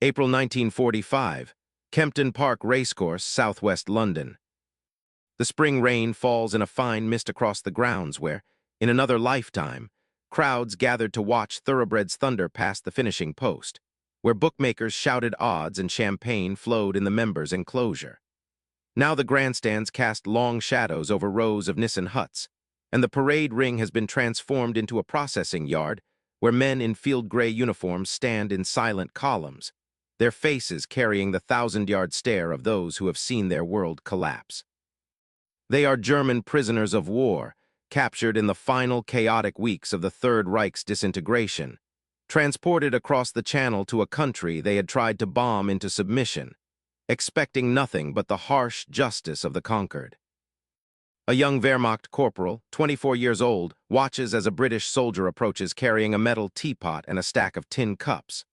April 1945, Kempton Park Racecourse, southwest London. The spring rain falls in a fine mist across the grounds where, in another lifetime, crowds gathered to watch thoroughbreds thunder past the finishing post, where bookmakers shouted odds and champagne flowed in the members' enclosure. Now the grandstands cast long shadows over rows of Nissen huts, and the parade ring has been transformed into a processing yard where men in field-gray uniforms stand in silent columns, their faces carrying the thousand-yard stare of those who have seen their world collapse. They are German prisoners of war, captured in the final chaotic weeks of the Third Reich's disintegration, transported across the Channel to a country they had tried to bomb into submission, expecting nothing but the harsh justice of the conquered. A young Wehrmacht corporal, 24 years old, watches as a British soldier approaches carrying a metal teapot and a stack of tin cups.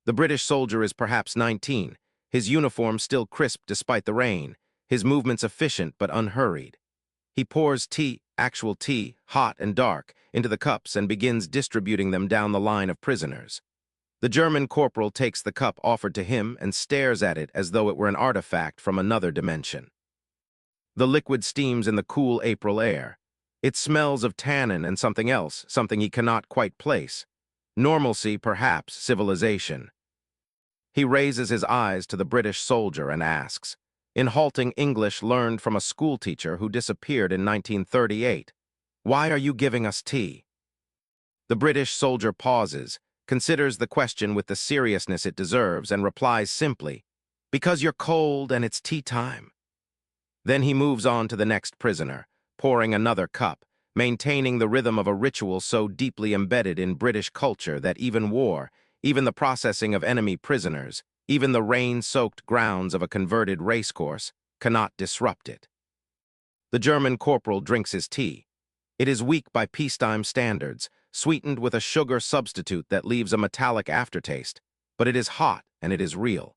The British soldier is perhaps 19, his uniform still crisp despite the rain, his movements efficient but unhurried. He pours tea, actual tea, hot and dark, into the cups and begins distributing them down the line of prisoners. The German corporal takes the cup offered to him and stares at it as though it were an artifact from another dimension. The liquid steams in the cool April air. It smells of tannin and something else, something he cannot quite place. Normalcy, perhaps, civilization. He raises his eyes to the British soldier and asks, in halting English learned from a schoolteacher who disappeared in 1938, "Why are you giving us tea?" The British soldier pauses, considers the question with the seriousness it deserves, and replies simply, "Because you're cold and it's tea time." Then he moves on to the next prisoner, pouring another cup, maintaining the rhythm of a ritual so deeply embedded in British culture that even war, even the processing of enemy prisoners, even the rain-soaked grounds of a converted racecourse, cannot disrupt it. The German corporal drinks his tea. It is weak by peacetime standards, sweetened with a sugar substitute that leaves a metallic aftertaste, but it is hot and it is real.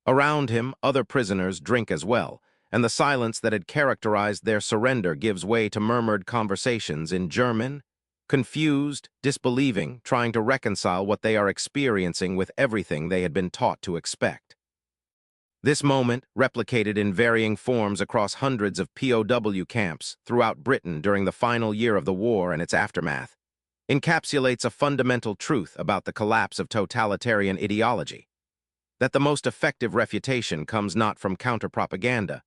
Around him, other prisoners drink as well, and the silence that had characterized their surrender gives way to murmured conversations in German, confused, disbelieving, trying to reconcile what they are experiencing with everything they had been taught to expect. This moment, replicated in varying forms across hundreds of POW camps throughout Britain during the final year of the war and its aftermath, encapsulates a fundamental truth about the collapse of totalitarian ideology: that the most effective refutation comes not from counter-propaganda,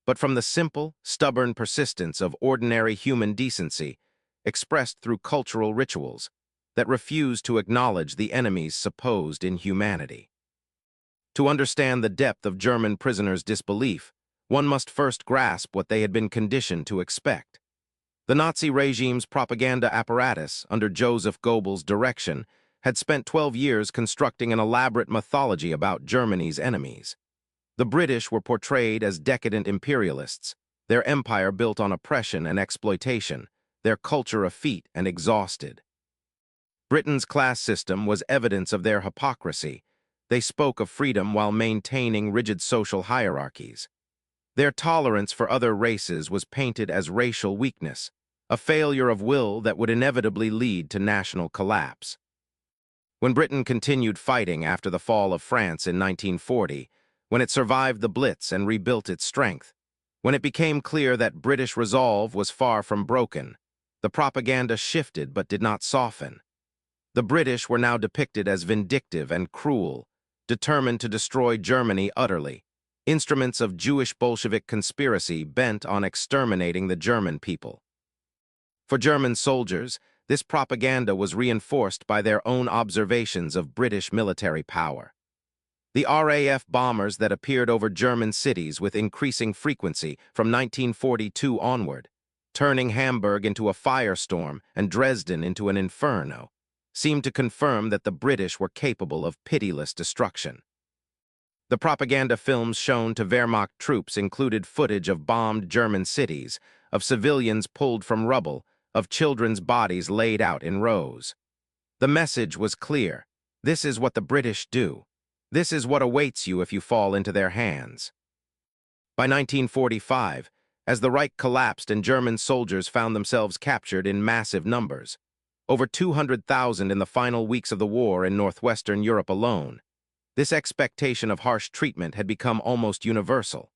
but from the simple, stubborn persistence of ordinary human decency expressed through cultural rituals that refuse to acknowledge the enemy's supposed inhumanity. To understand the depth of German prisoners' disbelief, one must first grasp what they had been conditioned to expect. The Nazi regime's propaganda apparatus, under Joseph Goebbels' direction, had spent 12 years constructing an elaborate mythology about Germany's enemies. The British were portrayed as decadent imperialists, their empire built on oppression and exploitation, their culture effete and exhausted. Britain's class system was evidence of their hypocrisy. They spoke of freedom while maintaining rigid social hierarchies. Their tolerance for other races was painted as racial weakness, a failure of will that would inevitably lead to national collapse. When Britain continued fighting after the fall of France in 1940, when it survived the Blitz and rebuilt its strength, when it became clear that British resolve was far from broken, the propaganda shifted but did not soften. The British were now depicted as vindictive and cruel, determined to destroy Germany utterly, instruments of Jewish Bolshevik conspiracy bent on exterminating the German people. For German soldiers, this propaganda was reinforced by their own observations of British military power. The RAF bombers that appeared over German cities with increasing frequency from 1942 onward, turning Hamburg into a firestorm and Dresden into an inferno, seemed to confirm that the British were capable of pitiless destruction. The propaganda films shown to Wehrmacht troops included footage of bombed German cities, of civilians pulled from rubble, of children's bodies laid out in rows. The message was clear: this is what the British do. This is what awaits you if you fall into their hands. By 1945, as the Reich collapsed and German soldiers found themselves captured in massive numbers, over 200,000 in the final weeks of the war in northwestern Europe alone, This expectation of harsh treatment had become almost universal.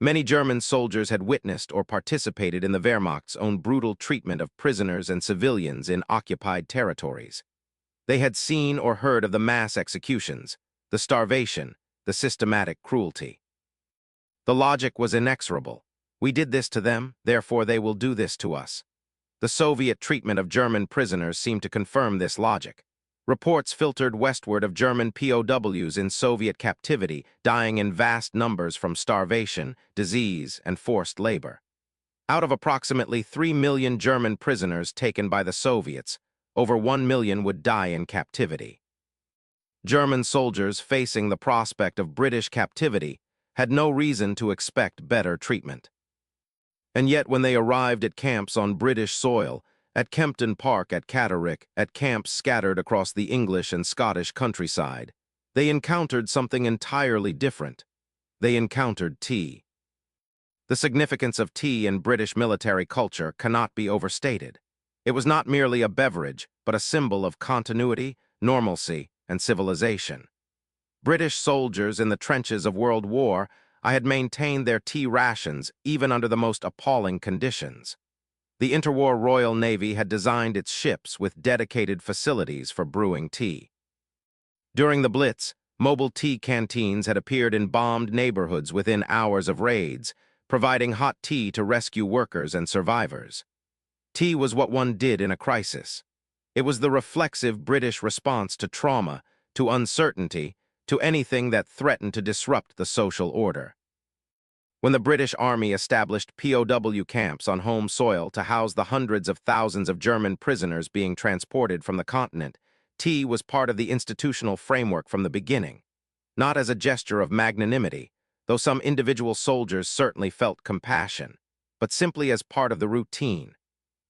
Many German soldiers had witnessed or participated in the Wehrmacht's own brutal treatment of prisoners and civilians in occupied territories. They had seen or heard of the mass executions, the starvation, the systematic cruelty. The logic was inexorable. We did this to them, therefore they will do this to us. The Soviet treatment of German prisoners seemed to confirm this logic. Reports filtered westward of German POWs in Soviet captivity dying in vast numbers from starvation, disease, and forced labor. Out of approximately 3 million German prisoners taken by the Soviets, over 1 million would die in captivity. German soldiers facing the prospect of British captivity had no reason to expect better treatment. And yet when they arrived at camps on British soil, at Kempton Park at Catterick, at camps scattered across the English and Scottish countryside, they encountered something entirely different. They encountered tea. The significance of tea in British military culture cannot be overstated. It was not merely a beverage, but a symbol of continuity, normalcy, and civilization. British soldiers in the trenches of World War I had maintained their tea rations even under the most appalling conditions. The interwar Royal Navy had designed its ships with dedicated facilities for brewing tea. During the Blitz, mobile tea canteens had appeared in bombed neighborhoods within hours of raids, providing hot tea to rescue workers and survivors. Tea was what one did in a crisis. It was the reflexive British response to trauma, to uncertainty, to anything that threatened to disrupt the social order. When the British Army established POW camps on home soil to house the hundreds of thousands of German prisoners being transported from the continent, tea was part of the institutional framework from the beginning, not as a gesture of magnanimity, though some individual soldiers certainly felt compassion, but simply as part of the routine.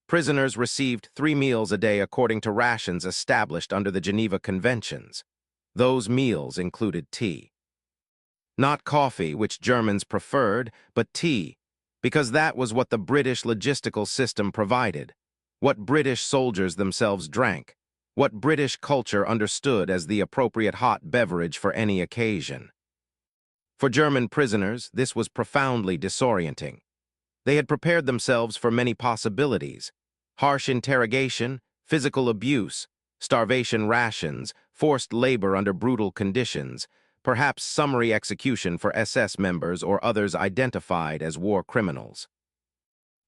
Prisoners received 3 meals a day according to rations established under the Geneva Conventions. Those meals included tea. Not coffee, which Germans preferred, but tea, because that was what the British logistical system provided, what British soldiers themselves drank, what British culture understood as the appropriate hot beverage for any occasion. For German prisoners, this was profoundly disorienting. They had prepared themselves for many possibilities: harsh interrogation, physical abuse, starvation rations, forced labor under brutal conditions, perhaps summary execution for SS members or others identified as war criminals.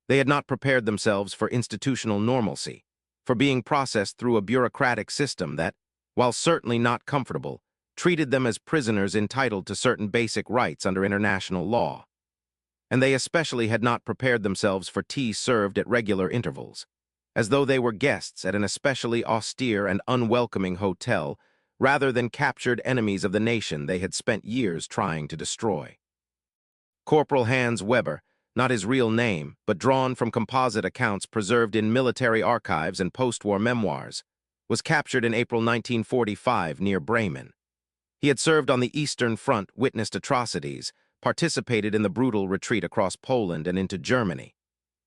They had not prepared themselves for institutional normalcy, for being processed through a bureaucratic system that, while certainly not comfortable, treated them as prisoners entitled to certain basic rights under international law. And they especially had not prepared themselves for tea served at regular intervals, as though they were guests at an especially austere and unwelcoming hotel rather than captured enemies of the nation they had spent years trying to destroy. Corporal Hans Weber, not his real name, but drawn from composite accounts preserved in military archives and post-war memoirs, was captured in April 1945 near Bremen. He had served on the Eastern Front, witnessed atrocities, participated in the brutal retreat across Poland and into Germany.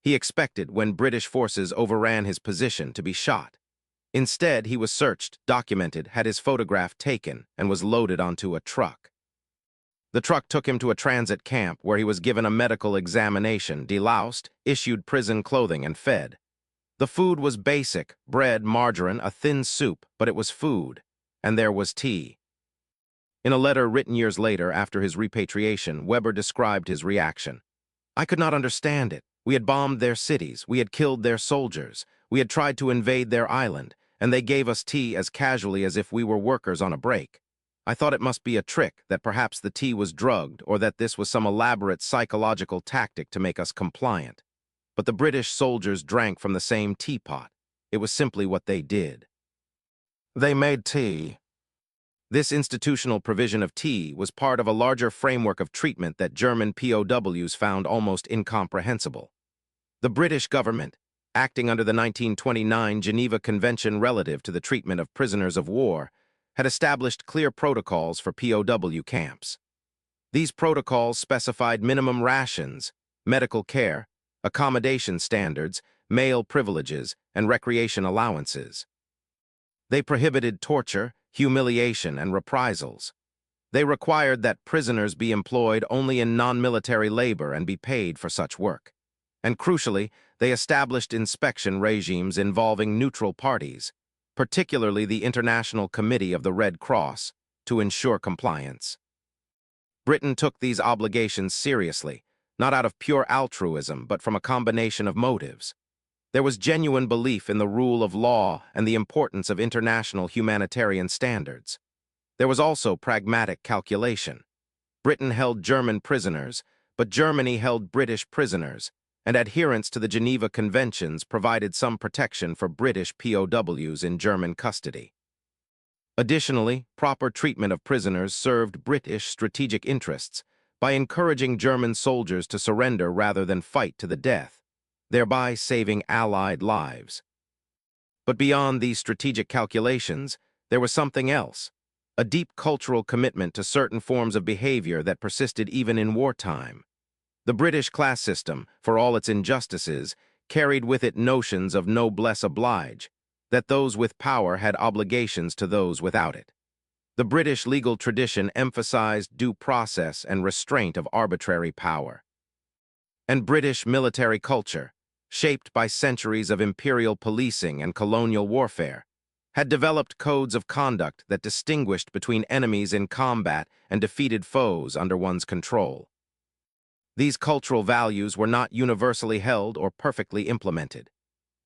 He expected, when British forces overran his position, to be shot. Instead, he was searched, documented, had his photograph taken, and was loaded onto a truck. The truck took him to a transit camp where he was given a medical examination, deloused, issued prison clothing, and fed. The food was basic: bread, margarine, a thin soup, but it was food, and there was tea. In a letter written years later after his repatriation, Weber described his reaction. "I could not understand it. We had bombed their cities, we had killed their soldiers, we had tried to invade their island, and they gave us tea as casually as if we were workers on a break. I thought it must be a trick, that perhaps the tea was drugged, or that this was some elaborate psychological tactic to make us compliant. But the British soldiers drank from the same teapot. It was simply what they did. They made tea." This institutional provision of tea was part of a larger framework of treatment that German POWs found almost incomprehensible. The British government, acting under the 1929 Geneva Convention relative to the treatment of prisoners of war, had established clear protocols for POW camps. These protocols specified minimum rations, medical care, accommodation standards, male privileges, and recreation allowances. They prohibited torture, humiliation, and reprisals. They required that prisoners be employed only in non-military labor and be paid for such work. And crucially, they established inspection regimes involving neutral parties, particularly the International Committee of the Red Cross, to ensure compliance. Britain took these obligations seriously, not out of pure altruism, but from a combination of motives. There was genuine belief in the rule of law and the importance of international humanitarian standards. There was also pragmatic calculation. Britain held German prisoners, but Germany held British prisoners, and adherence to the Geneva Conventions provided some protection for British POWs in German custody. Additionally, proper treatment of prisoners served British strategic interests by encouraging German soldiers to surrender rather than fight to the death, thereby saving Allied lives. But beyond these strategic calculations, there was something else, a deep cultural commitment to certain forms of behavior that persisted even in wartime. The British class system, for all its injustices, carried with it notions of noblesse oblige, that those with power had obligations to those without it. The British legal tradition emphasized due process and restraint of arbitrary power. And British military culture, shaped by centuries of imperial policing and colonial warfare, had developed codes of conduct that distinguished between enemies in combat and defeated foes under one's control. These cultural values were not universally held or perfectly implemented.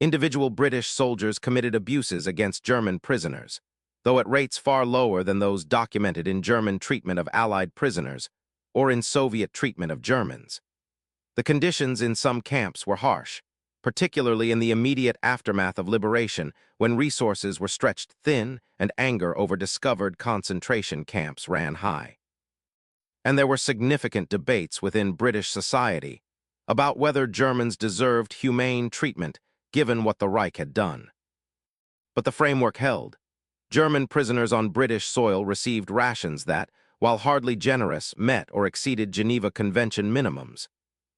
Individual British soldiers committed abuses against German prisoners, though at rates far lower than those documented in German treatment of Allied prisoners or in Soviet treatment of Germans. The conditions in some camps were harsh, particularly in the immediate aftermath of liberation, when resources were stretched thin and anger over discovered concentration camps ran high. And there were significant debates within British society about whether Germans deserved humane treatment given what the Reich had done. But the framework held. German prisoners on British soil received rations that, while hardly generous, met or exceeded Geneva Convention minimums.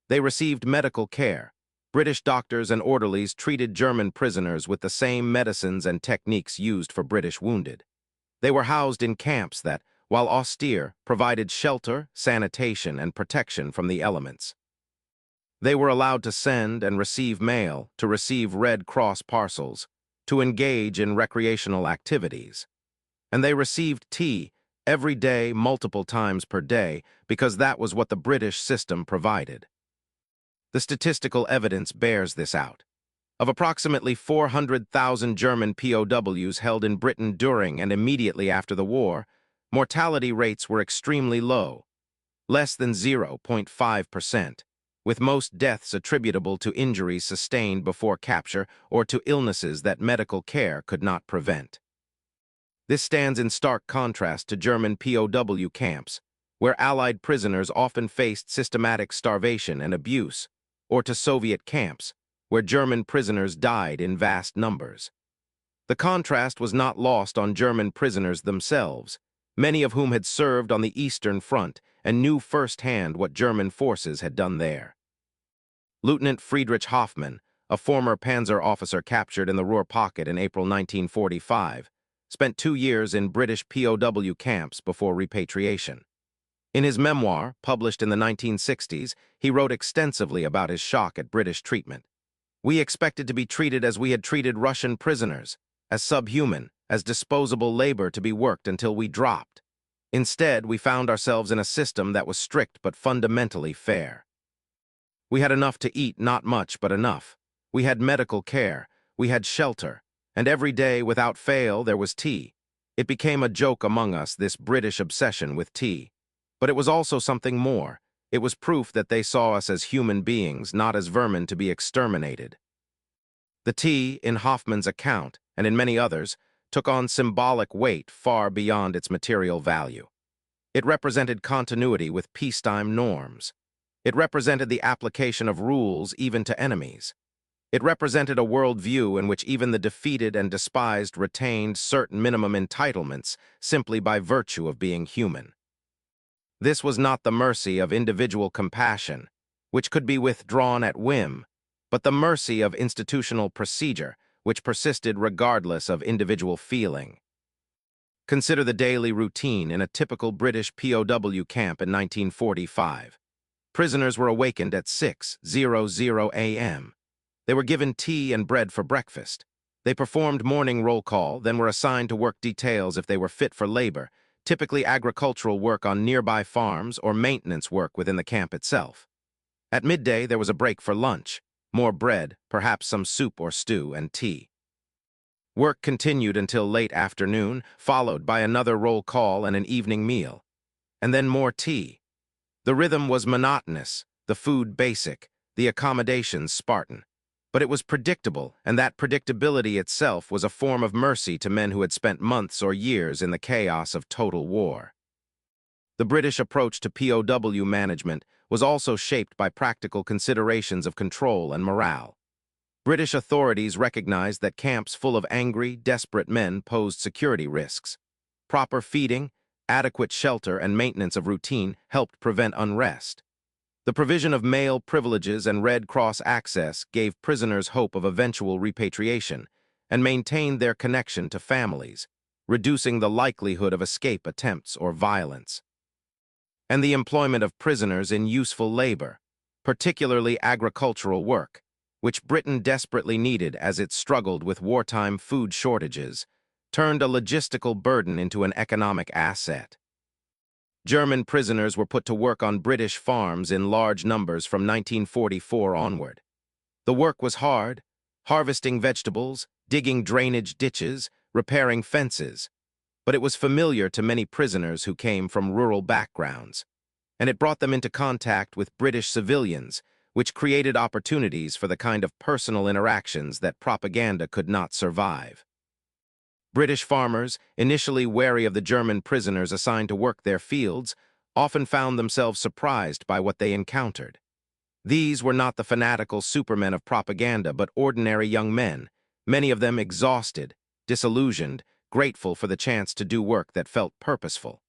They received medical care. British doctors and orderlies treated German prisoners with the same medicines and techniques used for British wounded. They were housed in camps that, while austere, provided shelter, sanitation, and protection from the elements. They were allowed to send and receive mail, to receive Red Cross parcels, to engage in recreational activities. And they received tea every day, multiple times per day, because that was what the British system provided. The statistical evidence bears this out. Of approximately 400,000 German POWs held in Britain during and immediately after the war, mortality rates were extremely low, less than 0.5%, with most deaths attributable to injuries sustained before capture or to illnesses that medical care could not prevent. This stands in stark contrast to German POW camps, where Allied prisoners often faced systematic starvation and abuse, or to Soviet camps, where German prisoners died in vast numbers. The contrast was not lost on German prisoners themselves, many of whom had served on the Eastern Front and knew firsthand what German forces had done there. Lieutenant Friedrich Hoffmann, a former panzer officer captured in the Ruhr Pocket in April 1945, spent 2 years in British POW camps before repatriation. In his memoir, published in the 1960s, he wrote extensively about his shock at British treatment. "We expected to be treated as we had treated Russian prisoners, as subhuman, as disposable labor to be worked until we dropped. Instead, we found ourselves in a system that was strict but fundamentally fair. We had enough to eat, not much, but enough. We had medical care, we had shelter, and every day, without fail, there was tea. It became a joke among us, this British obsession with tea. But it was also something more. It was proof that they saw us as human beings, not as vermin to be exterminated." The tea, in Hoffmann's account, and in many others, took on symbolic weight far beyond its material value. It represented continuity with peacetime norms. It represented the application of rules even to enemies. It represented a worldview in which even the defeated and despised retained certain minimum entitlements simply by virtue of being human. This was not the mercy of individual compassion, which could be withdrawn at whim, but the mercy of institutional procedure, which persisted regardless of individual feeling. Consider the daily routine in a typical British POW camp in 1945. Prisoners were awakened at 6:00 a.m. They were given tea and bread for breakfast. They performed morning roll call, then were assigned to work details if they were fit for labor, typically agricultural work on nearby farms or maintenance work within the camp itself. At midday, there was a break for lunch, more bread, perhaps some soup or stew, and tea. Work continued until late afternoon, followed by another roll call and an evening meal, and then more tea. The rhythm was monotonous, the food basic, the accommodations Spartan. But it was predictable, and that predictability itself was a form of mercy to men who had spent months or years in the chaos of total war. The British approach to POW management was also shaped by practical considerations of control and morale. British authorities recognized that camps full of angry, desperate men posed security risks. Proper feeding, adequate shelter, and maintenance of routine helped prevent unrest. The provision of male privileges and Red Cross access gave prisoners hope of eventual repatriation and maintained their connection to families, reducing the likelihood of escape attempts or violence. And the employment of prisoners in useful labor, particularly agricultural work, which Britain desperately needed as it struggled with wartime food shortages, turned a logistical burden into an economic asset. German prisoners were put to work on British farms in large numbers from 1944 onward. The work was hard, harvesting vegetables, digging drainage ditches, repairing fences, but it was familiar to many prisoners who came from rural backgrounds, and it brought them into contact with British civilians, which created opportunities for the kind of personal interactions that propaganda could not survive. British farmers, initially wary of the German prisoners assigned to work their fields, often found themselves surprised by what they encountered. These were not the fanatical supermen of propaganda, but ordinary young men, many of them exhausted, disillusioned, grateful for the chance to do work that felt purposeful.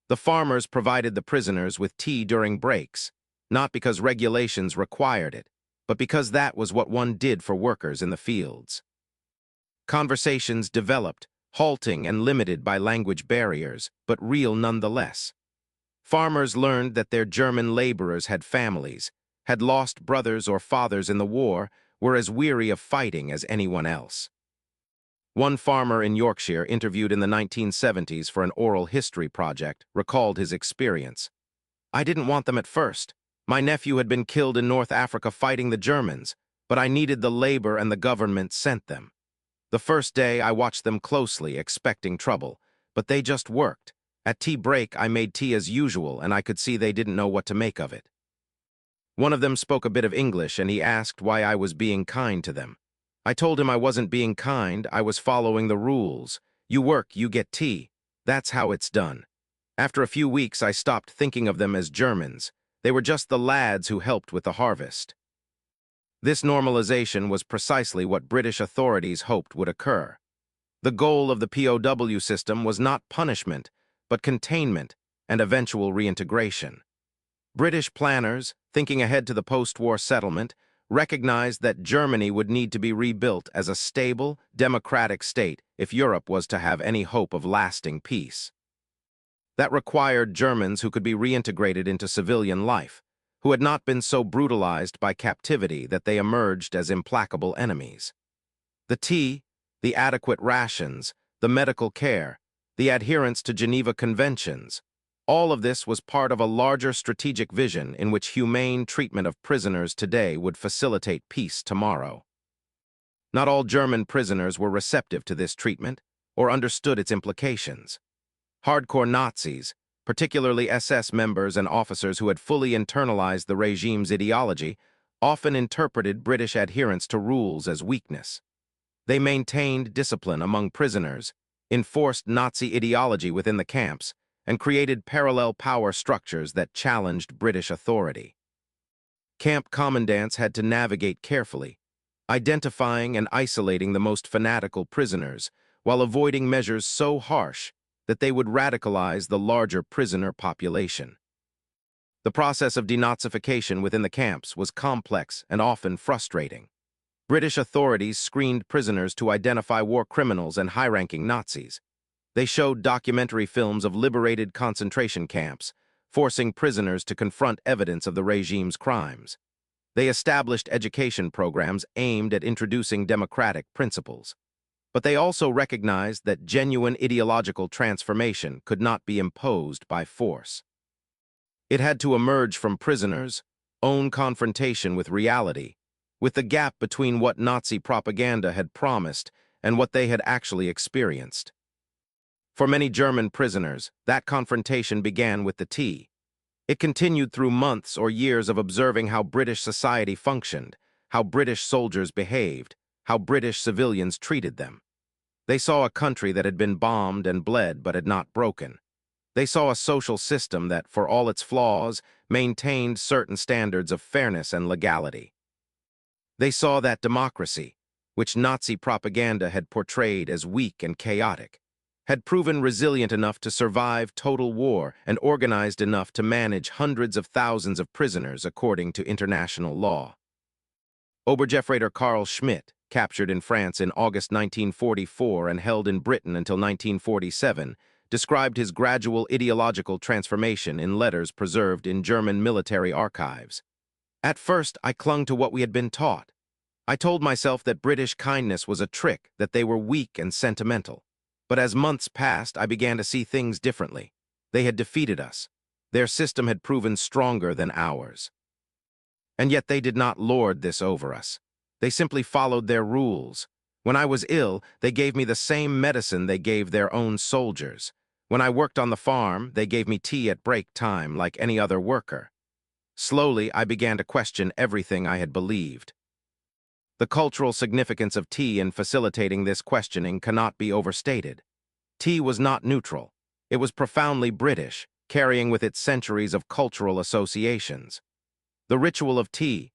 The farmers provided the prisoners with tea during breaks, not because regulations required it, but because that was what one did for workers in the fields. Conversations developed, halting and limited by language barriers, but real nonetheless. Farmers learned that their German laborers had families, had lost brothers or fathers in the war, were as weary of fighting as anyone else. One farmer in Yorkshire, interviewed in the 1970s for an oral history project, recalled his experience. "I didn't want them at first. My nephew had been killed in North Africa fighting the Germans, but I needed the labor and the government sent them. The first day I watched them closely, expecting trouble, but they just worked. At tea break I made tea as usual, and I could see they didn't know what to make of it." One of them spoke a bit of English, and he asked why I was being kind to them. I told him I wasn't being kind, I was following the rules. You work, you get tea. That's how it's done. After a few weeks, I stopped thinking of them as Germans. They were just the lads who helped with the harvest. This normalization was precisely what British authorities hoped would occur. The goal of the POW system was not punishment, but containment and eventual reintegration. British planners, thinking ahead to the post-war settlement, recognized that Germany would need to be rebuilt as a stable, democratic state if Europe was to have any hope of lasting peace. That required Germans who could be reintegrated into civilian life, who had not been so brutalized by captivity that they emerged as implacable enemies. The tea, the adequate rations, the medical care, the adherence to Geneva Conventions, all of this was part of a larger strategic vision in which humane treatment of prisoners today would facilitate peace tomorrow. Not all German prisoners were receptive to this treatment or understood its implications. Hardcore Nazis, particularly SS members and officers who had fully internalized the regime's ideology, often interpreted British adherence to rules as weakness. They maintained discipline among prisoners, enforced Nazi ideology within the camps, and created parallel power structures that challenged British authority. Camp commandants had to navigate carefully, identifying and isolating the most fanatical prisoners, while avoiding measures so harsh that they would radicalize the larger prisoner population. The process of denazification within the camps was complex and often frustrating. British authorities screened prisoners to identify war criminals and high-ranking Nazis. They showed documentary films of liberated concentration camps, forcing prisoners to confront evidence of the regime's crimes. They established education programs aimed at introducing democratic principles. But they also recognized that genuine ideological transformation could not be imposed by force. It had to emerge from prisoners' own confrontation with reality, with the gap between what Nazi propaganda had promised and what they had actually experienced. For many German prisoners, that confrontation began with the tea. It continued through months or years of observing how British society functioned, how British soldiers behaved, how British civilians treated them. They saw a country that had been bombed and bled but had not broken. They saw a social system that, for all its flaws, maintained certain standards of fairness and legality. They saw that democracy, which Nazi propaganda had portrayed as weak and chaotic, had proven resilient enough to survive total war and organized enough to manage hundreds of thousands of prisoners according to international law. Obergefreiter Carl Schmidt, captured in France in August 1944 and held in Britain until 1947, described his gradual ideological transformation in letters preserved in German military archives. At first, I clung to what we had been taught. I told myself that British kindness was a trick, that they were weak and sentimental. But as months passed, I began to see things differently. They had defeated us. Their system had proven stronger than ours. And yet they did not lord this over us. They simply followed their rules. When I was ill, they gave me the same medicine they gave their own soldiers. When I worked on the farm, they gave me tea at break time like any other worker. Slowly, I began to question everything I had believed. The cultural significance of tea in facilitating this questioning cannot be overstated. Tea was not neutral. It was profoundly British, carrying with it centuries of cultural associations. The ritual of tea,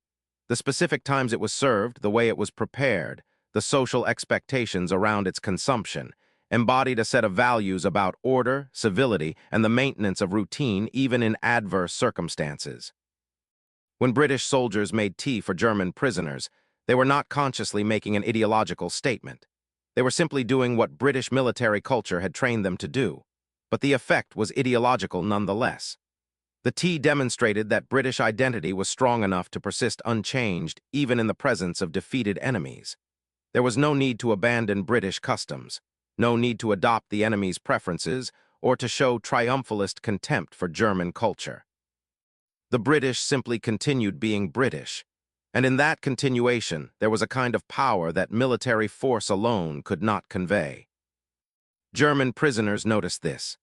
the specific times it was served, the way it was prepared, the social expectations around its consumption, embodied a set of values about order, civility, and the maintenance of routine even in adverse circumstances. When British soldiers made tea for German prisoners, they were not consciously making an ideological statement. They were simply doing what British military culture had trained them to do. But the effect was ideological nonetheless. The tea demonstrated that British identity was strong enough to persist unchanged even in the presence of defeated enemies. There was no need to abandon British customs, no need to adopt the enemy's preferences, or to show triumphalist contempt for German culture. The British simply continued being British, and in that continuation there was a kind of power that military force alone could not convey. German prisoners noticed this.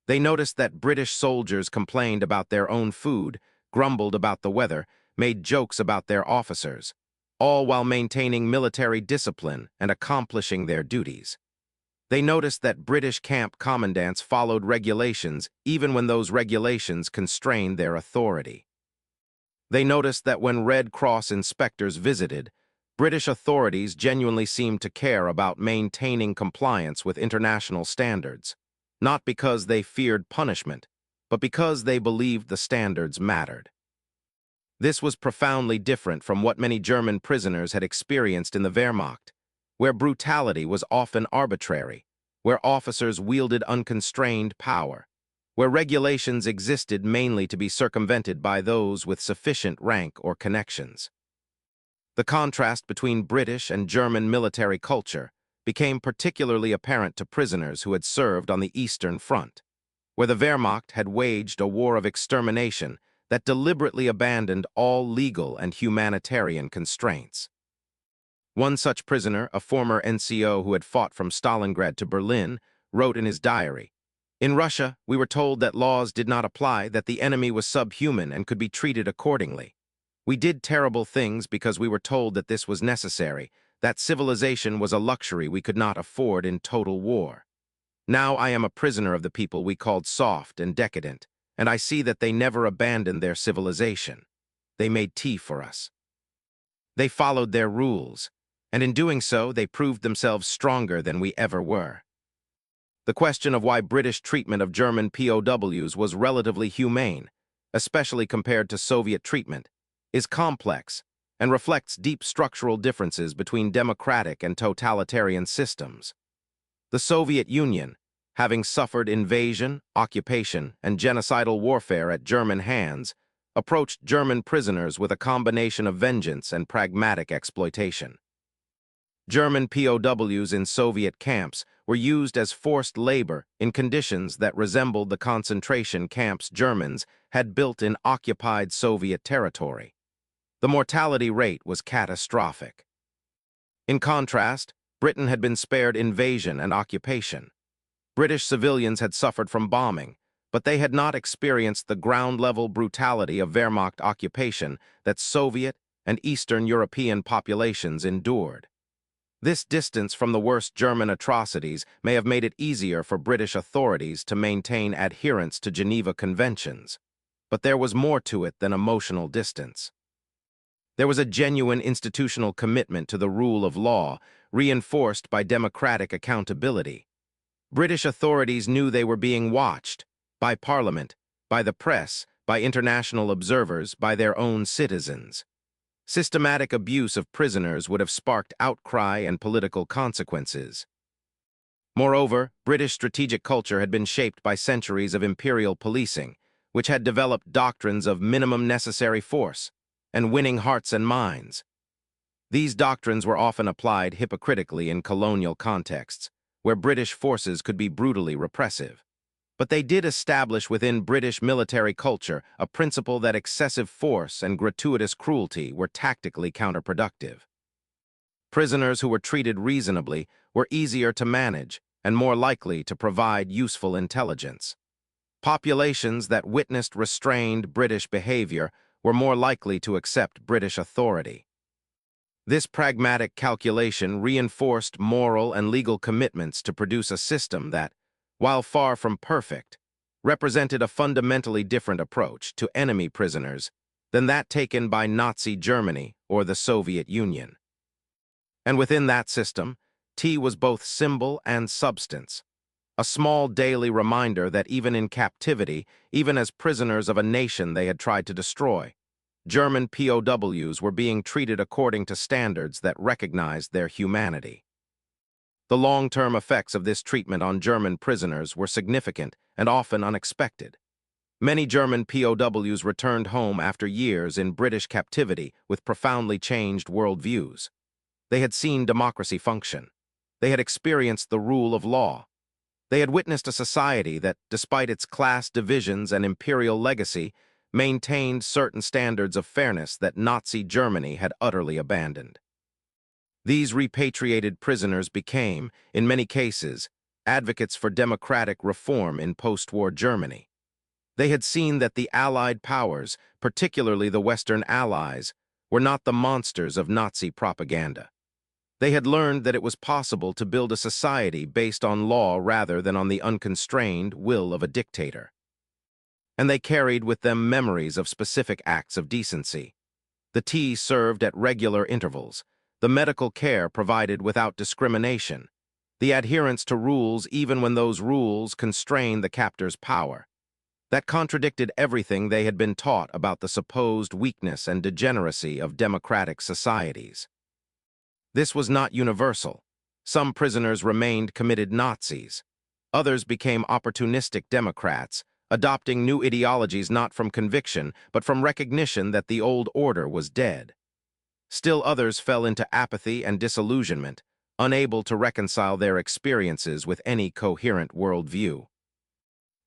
They noticed that British soldiers complained about their own food, grumbled about the weather, made jokes about their officers, all while maintaining military discipline and accomplishing their duties. They noticed that British camp commandants followed regulations even when those regulations constrained their authority. They noticed that when Red Cross inspectors visited, British authorities genuinely seemed to care about maintaining compliance with international standards, not because they feared punishment, but because they believed the standards mattered. This was profoundly different from what many German prisoners had experienced in the Wehrmacht, where brutality was often arbitrary, where officers wielded unconstrained power, where regulations existed mainly to be circumvented by those with sufficient rank or connections. The contrast between British and German military culture became particularly apparent to prisoners who had served on the Eastern Front, where the Wehrmacht had waged a war of extermination that deliberately abandoned all legal and humanitarian constraints. One such prisoner, a former NCO who had fought from Stalingrad to Berlin, wrote in his diary, "In Russia, we were told that laws did not apply, that the enemy was subhuman and could be treated accordingly. We did terrible things because we were told that this was necessary, that civilization was a luxury we could not afford in total war. Now I am a prisoner of the people we called soft and decadent, and I see that they never abandoned their civilization. They made tea for us. They followed their rules, and in doing so, they proved themselves stronger than we ever were." The question of why British treatment of German POWs was relatively humane, especially compared to Soviet treatment, is complex and reflects deep structural differences between democratic and totalitarian systems. The Soviet Union, having suffered invasion, occupation, and genocidal warfare at German hands, approached German prisoners with a combination of vengeance and pragmatic exploitation. German POWs in Soviet camps were used as forced labor in conditions that resembled the concentration camps Germans had built in occupied Soviet territory. The mortality rate was catastrophic. In contrast, Britain had been spared invasion and occupation. British civilians had suffered from bombing, but they had not experienced the ground-level brutality of Wehrmacht occupation that Soviet and Eastern European populations endured. This distance from the worst German atrocities may have made it easier for British authorities to maintain adherence to Geneva Conventions, but there was more to it than emotional distance. There was a genuine institutional commitment to the rule of law, reinforced by democratic accountability. British authorities knew they were being watched by Parliament, by the press, by international observers, by their own citizens. Systematic abuse of prisoners would have sparked outcry and political consequences. Moreover, British strategic culture had been shaped by centuries of imperial policing, which had developed doctrines of minimum necessary force and winning hearts and minds. These doctrines were often applied hypocritically in colonial contexts, where British forces could be brutally repressive. But they did establish within British military culture a principle that excessive force and gratuitous cruelty were tactically counterproductive. Prisoners who were treated reasonably were easier to manage and more likely to provide useful intelligence. Populations that witnessed restrained British behavior were more likely to accept British authority. This pragmatic calculation reinforced moral and legal commitments to produce a system that, while far from perfect, represented a fundamentally different approach to enemy prisoners than that taken by Nazi Germany or the Soviet Union. And within that system, tea was both symbol and substance, a small daily reminder that even in captivity, even as prisoners of a nation they had tried to destroy, German POWs were being treated according to standards that recognized their humanity. The long-term effects of this treatment on German prisoners were significant and often unexpected. Many German POWs returned home after years in British captivity with profoundly changed worldviews. They had seen democracy function. They had experienced the rule of law. They had witnessed a society that, despite its class divisions and imperial legacy, maintained certain standards of fairness that Nazi Germany had utterly abandoned. These repatriated prisoners became, in many cases, advocates for democratic reform in post-war Germany. They had seen that the Allied powers, particularly the Western Allies, were not the monsters of Nazi propaganda. They had learned that it was possible to build a society based on law rather than on the unconstrained will of a dictator. And they carried with them memories of specific acts of decency. The tea served at regular intervals, the medical care provided without discrimination, the adherence to rules even when those rules constrained the captor's power. That contradicted everything they had been taught about the supposed weakness and degeneracy of democratic societies. This was not universal. Some prisoners remained committed Nazis. Others became opportunistic Democrats, adopting new ideologies not from conviction, but from recognition that the old order was dead. Still others fell into apathy and disillusionment, unable to reconcile their experiences with any coherent worldview.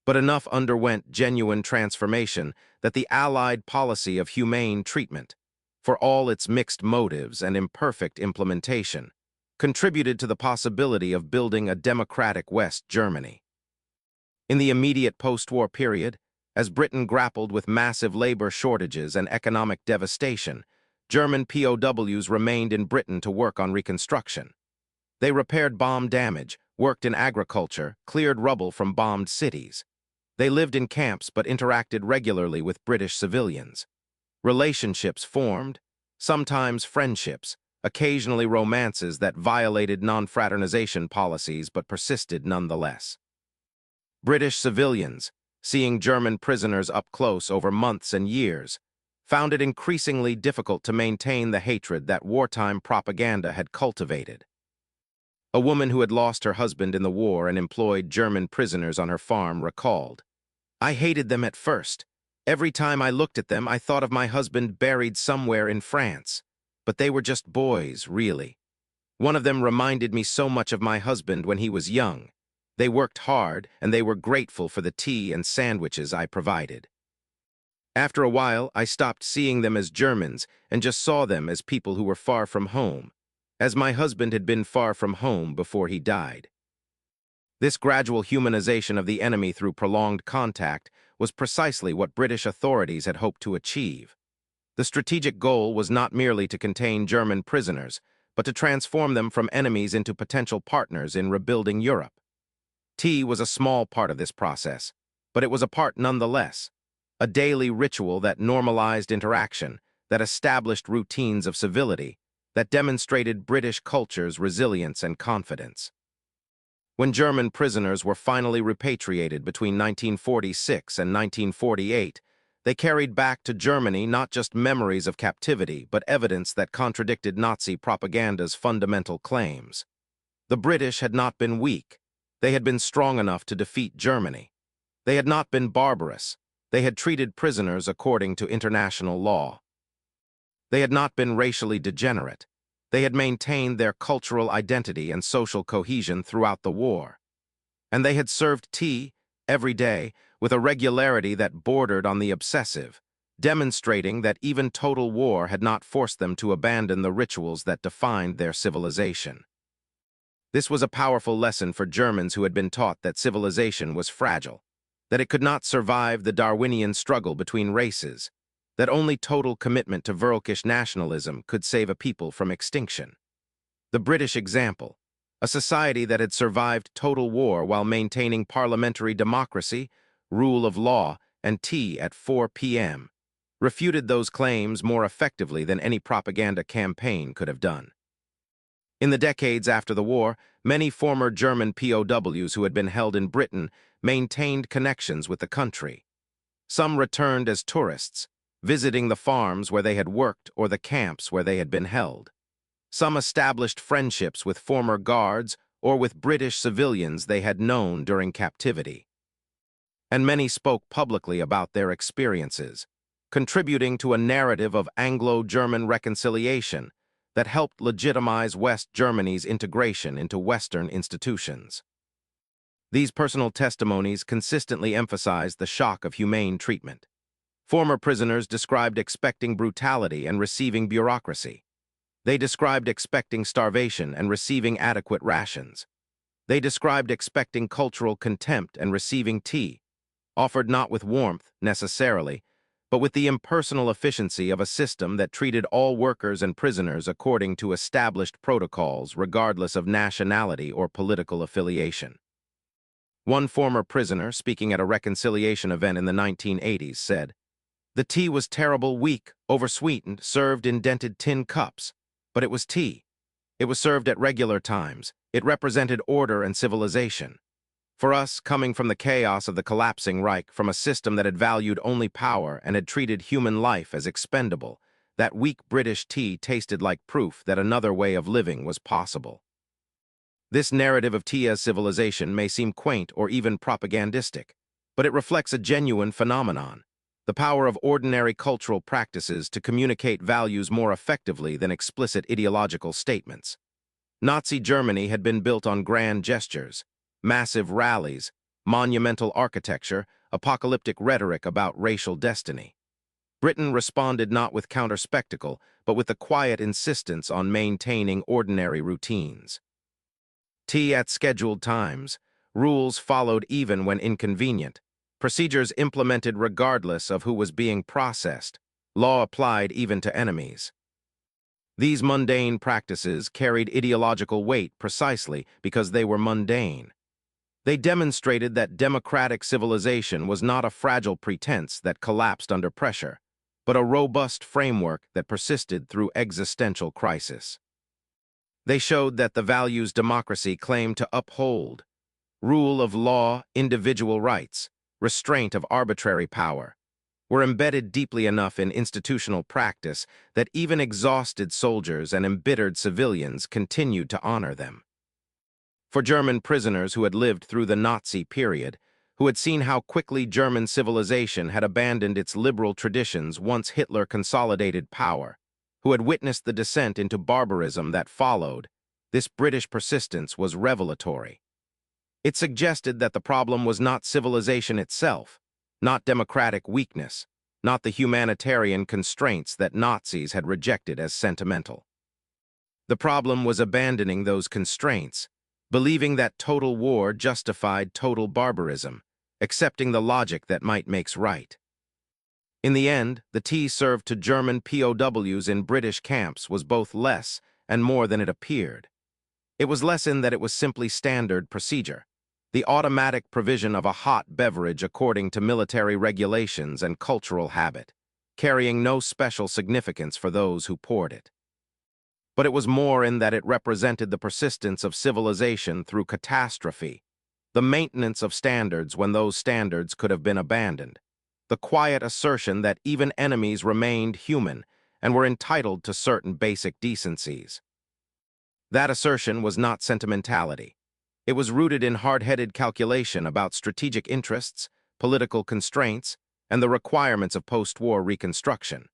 But enough underwent genuine transformation that the Allied policy of humane treatment, for all its mixed motives and imperfect implementation, contributed to the possibility of building a democratic West Germany. In the immediate post-war period, as Britain grappled with massive labor shortages and economic devastation, German POWs remained in Britain to work on reconstruction. They repaired bomb damage, worked in agriculture, cleared rubble from bombed cities. They lived in camps but interacted regularly with British civilians. Relationships formed, sometimes friendships, occasionally romances that violated non-fraternization policies but persisted nonetheless. British civilians, seeing German prisoners up close over months and years, found it increasingly difficult to maintain the hatred that wartime propaganda had cultivated. A woman who had lost her husband in the war and employed German prisoners on her farm recalled, "I hated them at first. Every time I looked at them, I thought of my husband buried somewhere in France. But they were just boys, really. One of them reminded me so much of my husband when he was young. They worked hard, and they were grateful for the tea and sandwiches I provided. After a while, I stopped seeing them as Germans and just saw them as people who were far from home, as my husband had been far from home before he died." This gradual humanization of the enemy through prolonged contact was precisely what British authorities had hoped to achieve. The strategic goal was not merely to contain German prisoners, but to transform them from enemies into potential partners in rebuilding Europe. Tea was a small part of this process, but it was a part nonetheless, a daily ritual that normalized interaction, that established routines of civility, that demonstrated British culture's resilience and confidence. When German prisoners were finally repatriated between 1946 and 1948, they carried back to Germany not just memories of captivity, but evidence that contradicted Nazi propaganda's fundamental claims. The British had not been weak. They had been strong enough to defeat Germany. They had not been barbarous. They had treated prisoners according to international law. They had not been racially degenerate. They had maintained their cultural identity and social cohesion throughout the war. And they had served tea every day with a regularity that bordered on the obsessive, demonstrating that even total war had not forced them to abandon the rituals that defined their civilization. This was a powerful lesson for Germans who had been taught that civilization was fragile, that it could not survive the Darwinian struggle between races, that only total commitment to Völkisch nationalism could save a people from extinction. The British example, a society that had survived total war while maintaining parliamentary democracy, rule of law, and tea at 4 p.m., refuted those claims more effectively than any propaganda campaign could have done. In the decades after the war, many former German POWs who had been held in Britain maintained connections with the country. Some returned as tourists, visiting the farms where they had worked or the camps where they had been held. Some established friendships with former guards or with British civilians they had known during captivity. And many spoke publicly about their experiences, contributing to a narrative of Anglo-German reconciliation that helped legitimize West Germany's integration into Western institutions. These personal testimonies consistently emphasized the shock of humane treatment. Former prisoners described expecting brutality and receiving bureaucracy. They described expecting starvation and receiving adequate rations. They described expecting cultural contempt and receiving tea, offered not with warmth, necessarily, but with the impersonal efficiency of a system that treated all workers and prisoners according to established protocols regardless of nationality or political affiliation. One former prisoner, speaking at a reconciliation event in the 1980s, said, "The tea was terrible, weak, oversweetened, served in dented tin cups. But it was tea. It was served at regular times. It represented order and civilization. For us, coming from the chaos of the collapsing Reich, from a system that had valued only power and had treated human life as expendable, that weak British tea tasted like proof that another way of living was possible." This narrative of tea as civilization may seem quaint or even propagandistic, but it reflects a genuine phenomenon: the power of ordinary cultural practices to communicate values more effectively than explicit ideological statements. Nazi Germany had been built on grand gestures, massive rallies, monumental architecture, apocalyptic rhetoric about racial destiny. Britain responded not with counter-spectacle, but with the quiet insistence on maintaining ordinary routines. Tea at scheduled times, rules followed even when inconvenient, procedures implemented regardless of who was being processed, law applied even to enemies. These mundane practices carried ideological weight precisely because they were mundane. They demonstrated that democratic civilization was not a fragile pretense that collapsed under pressure, but a robust framework that persisted through existential crisis. They showed that the values democracy claimed to uphold, rule of law, individual rights, restraint of arbitrary power, were embedded deeply enough in institutional practice that even exhausted soldiers and embittered civilians continued to honor them. For German prisoners who had lived through the Nazi period, who had seen how quickly German civilization had abandoned its liberal traditions once Hitler consolidated power, who had witnessed the descent into barbarism that followed, this British persistence was revelatory. It suggested that the problem was not civilization itself, not democratic weakness, not the humanitarian constraints that Nazis had rejected as sentimental. The problem was abandoning those constraints, believing that total war justified total barbarism, accepting the logic that might makes right. In the end, the tea served to German POWs in British camps was both less and more than it appeared. It was less in that it was simply standard procedure, the automatic provision of a hot beverage according to military regulations and cultural habit, carrying no special significance for those who poured it. But it was more in that it represented the persistence of civilization through catastrophe, the maintenance of standards when those standards could have been abandoned, the quiet assertion that even enemies remained human and were entitled to certain basic decencies. That assertion was not sentimentality. It was rooted in hard-headed calculation about strategic interests, political constraints, and the requirements of post-war reconstruction.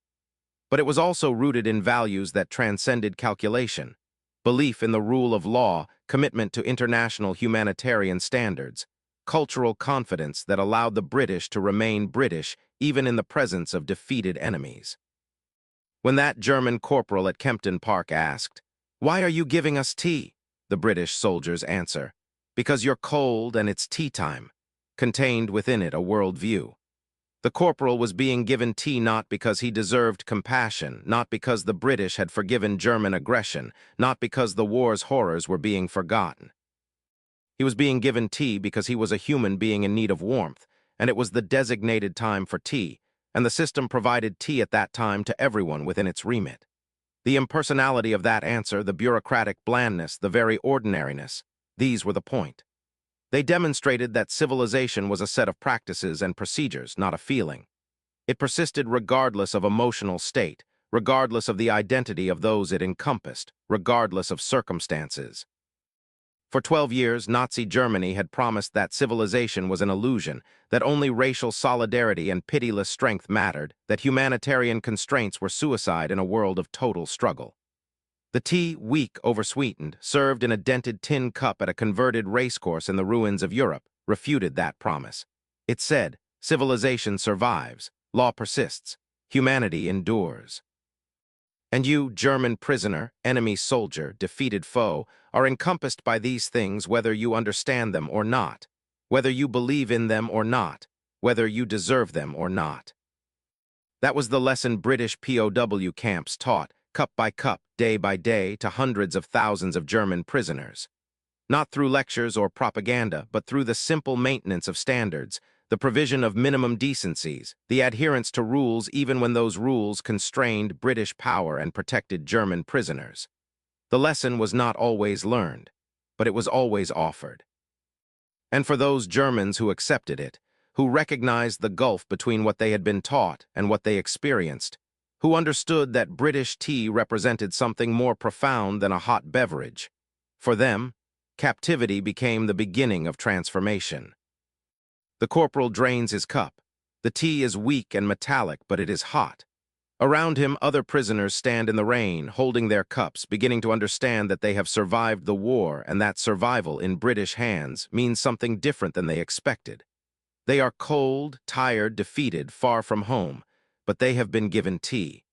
But it was also rooted in values that transcended calculation, belief in the rule of law, commitment to international humanitarian standards, cultural confidence that allowed the British to remain British even in the presence of defeated enemies. When that German corporal at Kempton Park asked, "Why are you giving us tea?" the British soldiers answer, "Because you're cold and it's tea time," contained within it a worldview. The corporal was being given tea not because he deserved compassion, not because the British had forgiven German aggression, not because the war's horrors were being forgotten. He was being given tea because he was a human being in need of warmth, and it was the designated time for tea, and the system provided tea at that time to everyone within its remit. The impersonality of that answer, the bureaucratic blandness, the very ordinariness, these were the point. They demonstrated that civilization was a set of practices and procedures, not a feeling. It persisted regardless of emotional state, regardless of the identity of those it encompassed, regardless of circumstances. For 12 years, Nazi Germany had promised that civilization was an illusion, that only racial solidarity and pitiless strength mattered, that humanitarian constraints were suicide in a world of total struggle. The tea, weak, oversweetened, served in a dented tin cup at a converted racecourse in the ruins of Europe, refuted that promise. It said, civilization survives, law persists, humanity endures. And you, German prisoner, enemy soldier, defeated foe, are encompassed by these things whether you understand them or not, whether you believe in them or not, whether you deserve them or not. That was the lesson British POW camps taught, cup by cup, day by day, to hundreds of thousands of German prisoners. Not through lectures or propaganda, but through the simple maintenance of standards, the provision of minimum decencies, the adherence to rules even when those rules constrained British power and protected German prisoners. The lesson was not always learned, but it was always offered. And for those Germans who accepted it, who recognized the gulf between what they had been taught and what they experienced, who understood that British tea represented something more profound than a hot beverage, for them, captivity became the beginning of transformation. The corporal drains his cup. The tea is weak and metallic, but it is hot. Around him, other prisoners stand in the rain, holding their cups, beginning to understand that they have survived the war and that survival in British hands means something different than they expected. They are cold, tired, defeated, far from home, but they have been given tea.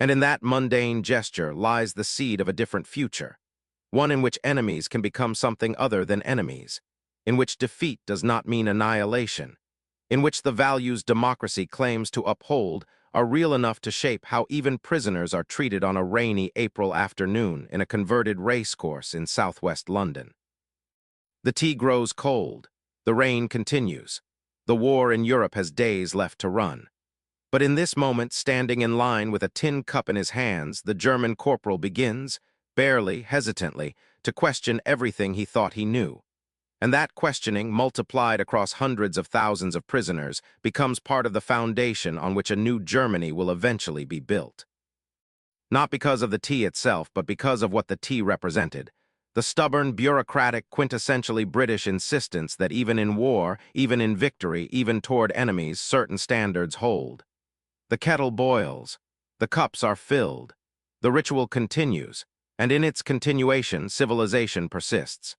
And in that mundane gesture lies the seed of a different future, one in which enemies can become something other than enemies, in which defeat does not mean annihilation, in which the values democracy claims to uphold are real enough to shape how even prisoners are treated on a rainy April afternoon in a converted racecourse in southwest London. The tea grows cold. The rain continues. The war in Europe has days left to run. But in this moment, standing in line with a tin cup in his hands, the German corporal begins, barely, hesitantly, to question everything he thought he knew. And that questioning, multiplied across hundreds of thousands of prisoners, becomes part of the foundation on which a new Germany will eventually be built. Not because of the tea itself, but because of what the tea represented. The stubborn, bureaucratic, quintessentially British insistence that even in war, even in victory, even toward enemies, certain standards hold. The kettle boils. The cups are filled. The ritual continues, and in its continuation, civilization persists.